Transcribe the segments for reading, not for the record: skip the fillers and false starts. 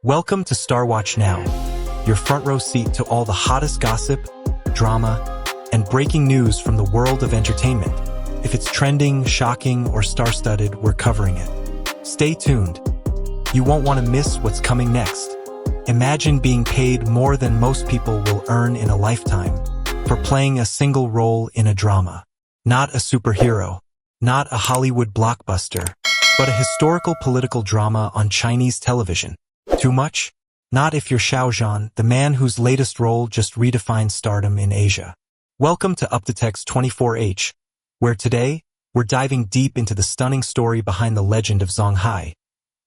Welcome to Starwatch Now, your front row seat to all the hottest gossip, drama, and breaking news from the world of entertainment. If it's trending, shocking, or star-studded, we're covering it. Stay tuned. You won't want to miss what's coming next. Imagine being paid more than most people will earn in a lifetime for playing a single role in a drama. Not a superhero, not a Hollywood blockbuster, but a historical political drama on Chinese television. Too much? Not if you're Xiao Zhan, the man whose latest role just redefined stardom in Asia. Welcome to Up to Text 24H, where today, we're diving deep into the stunning story behind the Legend of Zang Hai,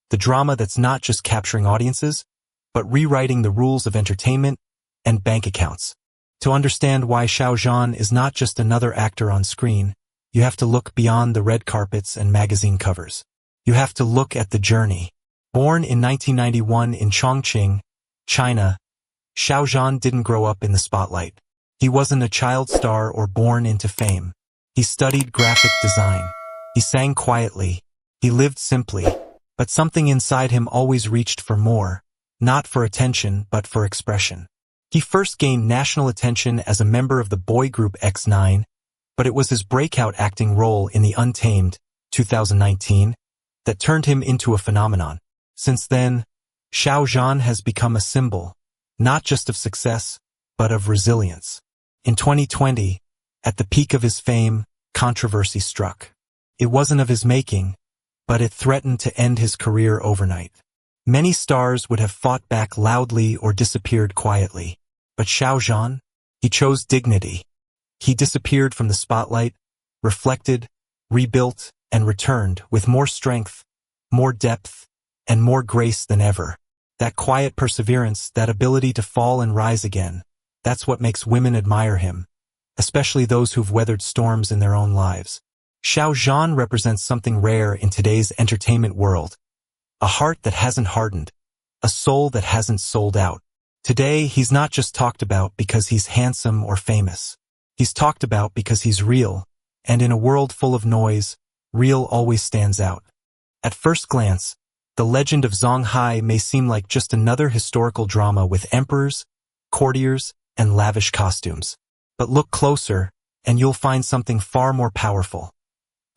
the drama that's not just capturing audiences, but rewriting the rules of entertainment and bank accounts. To understand why Xiao Zhan is not just another actor on screen, you have to look beyond the red carpets and magazine covers. You have to look at the journey. Born in 1991 in Chongqing, China, Xiao Zhan didn't grow up in the spotlight. He wasn't a child star or born into fame. He studied graphic design. He sang quietly. He lived simply. But something inside him always reached for more, not for attention, but for expression. He first gained national attention as a member of the boy group X9, but it was his breakout acting role in The Untamed, 2019, that turned him into a phenomenon. Since then, Xiao Zhan has become a symbol, not just of success, but of resilience. In 2020, at the peak of his fame, controversy struck. It wasn't of his making, but it threatened to end his career overnight. Many stars would have fought back loudly or disappeared quietly. But Xiao Zhan, he chose dignity. He disappeared from the spotlight, reflected, rebuilt, and returned with more strength, more depth, and more grace than ever. That quiet perseverance, that ability to fall and rise again, that's what makes women admire him, especially those who've weathered storms in their own lives. Xiao Zhan represents something rare in today's entertainment world. A heart that hasn't hardened, a soul that hasn't sold out. Today, he's not just talked about because he's handsome or famous. He's talked about because he's real, and in a world full of noise, real always stands out. At first glance, the Legend of Zang Hai may seem like just another historical drama with emperors, courtiers, and lavish costumes. But look closer, and you'll find something far more powerful.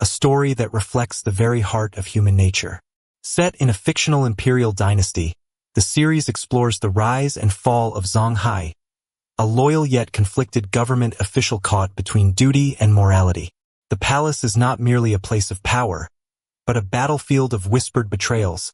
A story that reflects the very heart of human nature. Set in a fictional imperial dynasty, the series explores the rise and fall of Zong Hai, a loyal yet conflicted government official caught between duty and morality. The palace is not merely a place of power, but a battlefield of whispered betrayals,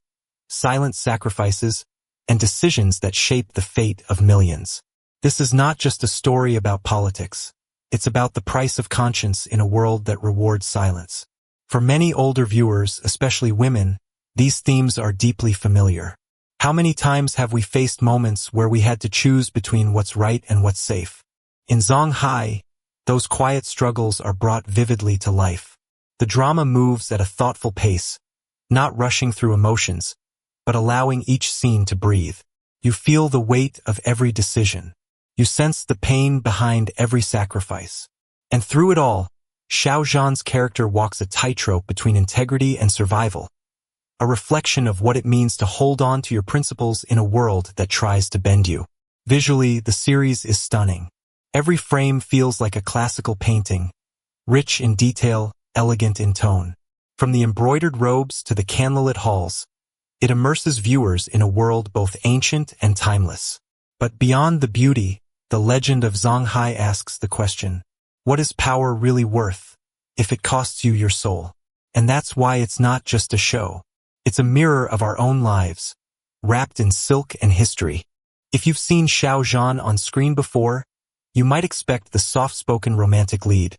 silent sacrifices, and decisions that shape the fate of millions. This is not just a story about politics. It's about the price of conscience in a world that rewards silence. For many older viewers, especially women, these themes are deeply familiar. How many times have we faced moments where we had to choose between what's right and what's safe? In Zong Hai, those quiet struggles are brought vividly to life. The drama moves at a thoughtful pace, not rushing through emotions, but allowing each scene to breathe. You feel the weight of every decision. You sense the pain behind every sacrifice. And through it all, Xiao Zhan's character walks a tightrope between integrity and survival, a reflection of what it means to hold on to your principles in a world that tries to bend you. Visually, the series is stunning. Every frame feels like a classical painting, rich in detail, elegant in tone. From the embroidered robes to the candlelit halls, it immerses viewers in a world both ancient and timeless. But beyond the beauty, the Legend of Zang Hai asks the question, what is power really worth if it costs you your soul? And that's why it's not just a show. It's a mirror of our own lives, wrapped in silk and history. If you've seen Xiao Zhan on screen before, you might expect the soft-spoken romantic lead,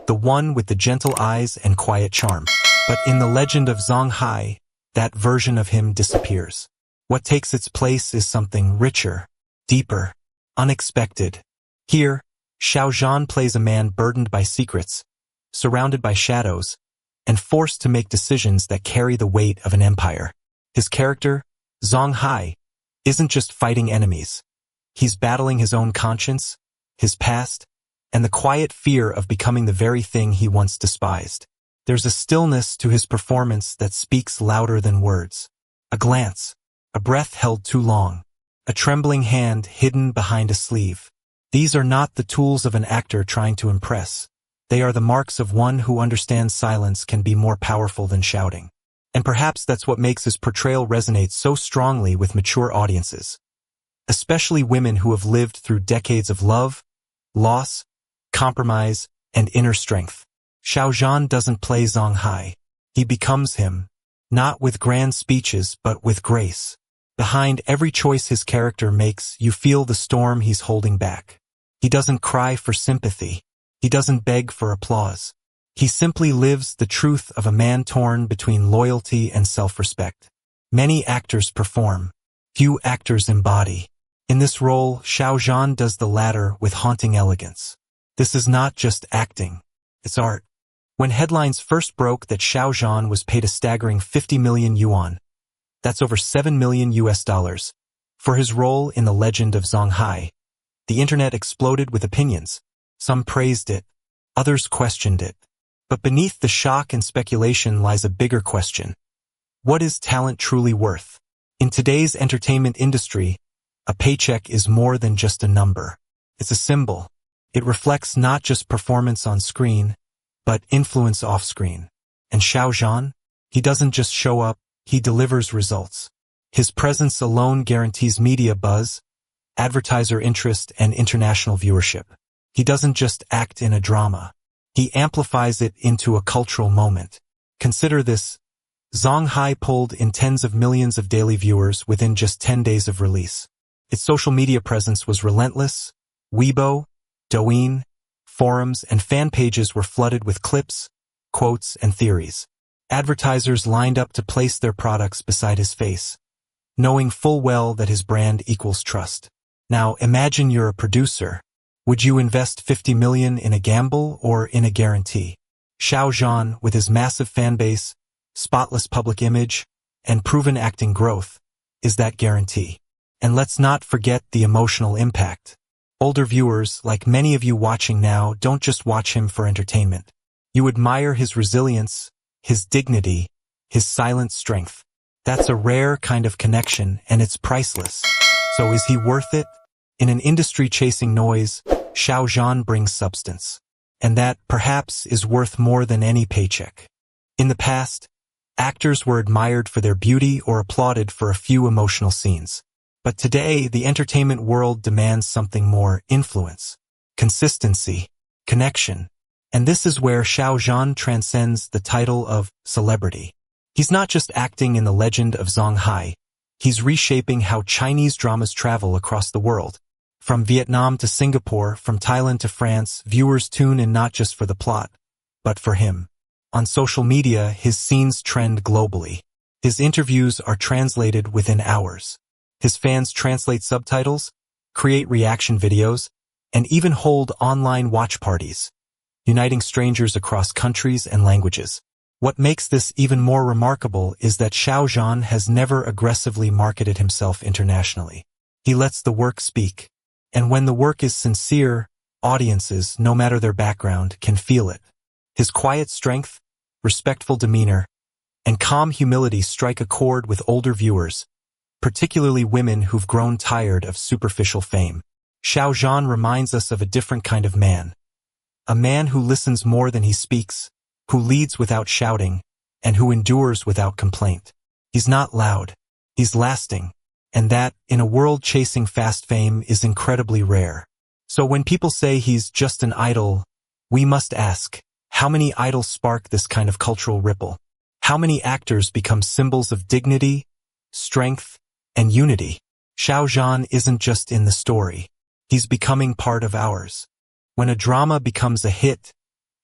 the one with the gentle eyes and quiet charm. But in the Legend of Zang Hai, that version of him disappears. What takes its place is something richer, deeper, unexpected. Here, Xiao Zhan plays a man burdened by secrets, surrounded by shadows, and forced to make decisions that carry the weight of an empire. His character, Zong Hai, isn't just fighting enemies. He's battling his own conscience, his past, and the quiet fear of becoming the very thing he once despised. There's a stillness to his performance that speaks louder than words. A glance, a breath held too long, a trembling hand hidden behind a sleeve. These are not the tools of an actor trying to impress. They are the marks of one who understands silence can be more powerful than shouting. And perhaps that's what makes his portrayal resonate so strongly with mature audiences, especially women who have lived through decades of love, loss, compromise, and inner strength. Xiao Zhan doesn't play Zong Hai. He becomes him, not with grand speeches but with grace. Behind every choice his character makes, you feel the storm he's holding back. He doesn't cry for sympathy. He doesn't beg for applause. He simply lives the truth of a man torn between loyalty and self-respect. Many actors perform. Few actors embody. In this role, Xiao Zhan does the latter with haunting elegance. This is not just acting. It's art. When headlines first broke that Xiao Zhan was paid a staggering 50 million yuan, that's over $7 million US, for his role in The Legend of Zang Hai, the internet exploded with opinions. Some praised it, others questioned it. But beneath the shock and speculation lies a bigger question. What is talent truly worth? In today's entertainment industry, a paycheck is more than just a number. It's a symbol. It reflects not just performance on screen, but influence off-screen. And Xiao Zhan? He doesn't just show up, he delivers results. His presence alone guarantees media buzz, advertiser interest, and international viewership. He doesn't just act in a drama. He amplifies it into a cultural moment. Consider this. Zong Hai pulled in tens of millions of daily viewers within just 10 days of release. Its social media presence was relentless. Weibo, Douyin, forums, and fan pages were flooded with clips, quotes, and theories. Advertisers lined up to place their products beside his face, knowing full well that his brand equals trust. Now imagine you're a producer. Would you invest 50 million in a gamble or in a guarantee? Xiao Zhan, with his massive fan base, spotless public image, and proven acting growth, is that guarantee. And let's not forget the emotional impact. Older viewers, like many of you watching now, don't just watch him for entertainment. You admire his resilience, his dignity, his silent strength. That's a rare kind of connection, and it's priceless. So is he worth it? In an industry chasing noise, Xiao Zhan brings substance. And that, perhaps, is worth more than any paycheck. In the past, actors were admired for their beauty or applauded for a few emotional scenes. But today, the entertainment world demands something more: influence, consistency, connection. And this is where Xiao Zhan transcends the title of celebrity. He's not just acting in The Legend of Zang Hai. He's reshaping how Chinese dramas travel across the world. From Vietnam to Singapore, from Thailand to France, viewers tune in not just for the plot, but for him. On social media, his scenes trend globally. His interviews are translated within hours. His fans translate subtitles, create reaction videos, and even hold online watch parties, uniting strangers across countries and languages. What makes this even more remarkable is that Xiao Zhan has never aggressively marketed himself internationally. He lets the work speak. And when the work is sincere, audiences, no matter their background, can feel it. His quiet strength, respectful demeanor, and calm humility strike a chord with older viewers, particularly women who've grown tired of superficial fame. Xiao Zhan reminds us of a different kind of man. A man who listens more than he speaks, who leads without shouting, and who endures without complaint. He's not loud. He's lasting. And that, in a world chasing fast fame, is incredibly rare. So when people say he's just an idol, we must ask, how many idols spark this kind of cultural ripple? How many actors become symbols of dignity, strength, and unity? Xiao Zhan isn't just in the story. He's becoming part of ours. When a drama becomes a hit,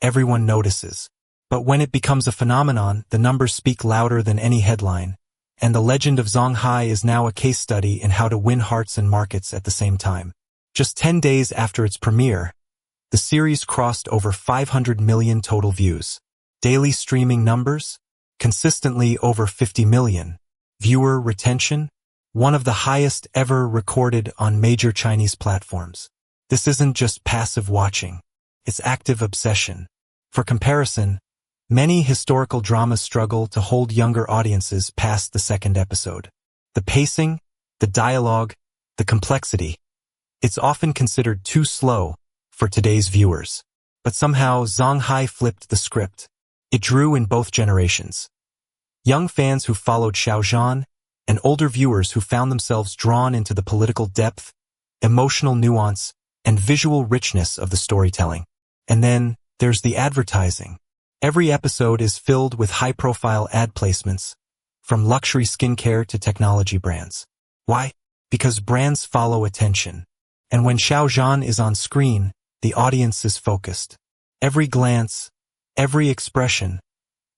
everyone notices. But when it becomes a phenomenon, the numbers speak louder than any headline. And The Legend of Zang Hai is now a case study in how to win hearts and markets at the same time. Just 10 days after its premiere, the series crossed over 500 million total views. Daily streaming numbers? Consistently over 50 million. Viewer retention? One of the highest ever recorded on major Chinese platforms. This isn't just passive watching. It's active obsession. For comparison, many historical dramas struggle to hold younger audiences past the second episode. The pacing, the dialogue, the complexity. It's often considered too slow for today's viewers. But somehow Zong Hai flipped the script. It drew in both generations. Young fans who followed Xiao Zhan and older viewers who found themselves drawn into the political depth, emotional nuance, and visual richness of the storytelling. And then there's the advertising. Every episode is filled with high-profile ad placements, from luxury skincare to technology brands. Why? Because brands follow attention. And when Xiao Zhan is on screen, the audience is focused. Every glance, every expression,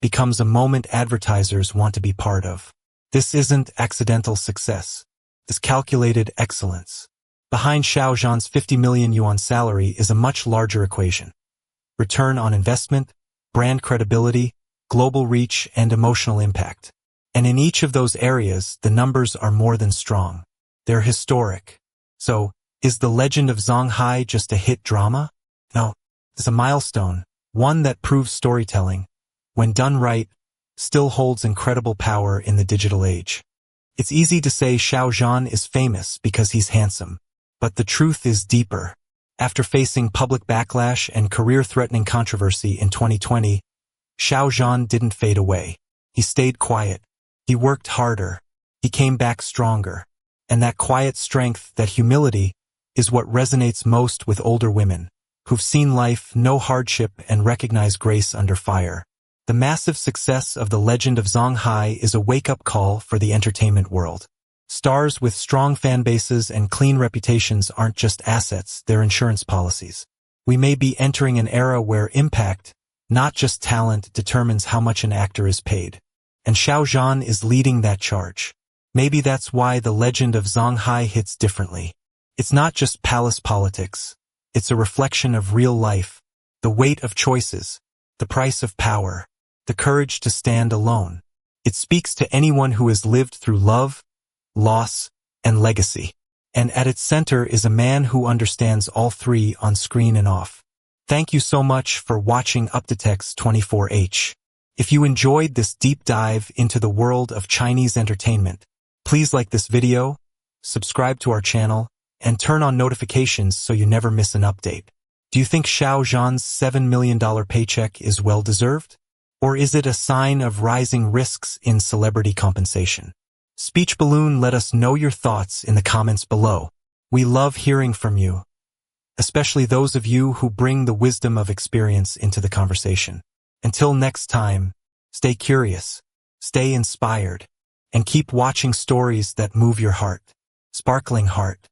becomes a moment advertisers want to be part of. This isn't accidental success. It's calculated excellence. Behind Xiao Zhan's 50 million yuan salary is a much larger equation. Return on investment, brand credibility, global reach, and emotional impact. And in each of those areas, the numbers are more than strong. They're historic. So, is The Legend of Zang Hai just a hit drama? No, it's a milestone, one that proves storytelling, when done right, still holds incredible power in the digital age. It's easy to say Xiao Zhan is famous because he's handsome, but the truth is deeper. After facing public backlash and career-threatening controversy in 2020, Xiao Zhan didn't fade away. He stayed quiet. He worked harder. He came back stronger. And that quiet strength, that humility, is what resonates most with older women, who've seen life, know hardship, and recognize grace under fire. The massive success of The Legend of Zang Hai is a wake-up call for the entertainment world. Stars with strong fan bases and clean reputations aren't just assets, they're insurance policies. We may be entering an era where impact, not just talent, determines how much an actor is paid. And Xiao Zhan is leading that charge. Maybe that's why The Legend of Zang Hai hits differently. It's not just palace politics. It's a reflection of real life, the weight of choices, the price of power, the courage to stand alone. It speaks to anyone who has lived through love, loss, and legacy. And at its center is a man who understands all three on screen and off. Thank you so much for watching UpToText 24H. If you enjoyed this deep dive into the world of Chinese entertainment, please like this video, subscribe to our channel, and turn on notifications so you never miss an update. Do you think Xiao Zhan's $7 million paycheck is well-deserved? Or is it a sign of rising risks in celebrity compensation? Speech Balloon, let us know your thoughts in the comments below. We love hearing from you, especially those of you who bring the wisdom of experience into the conversation. Until next time, stay curious, stay inspired, and keep watching stories that move your heart. Sparkling heart.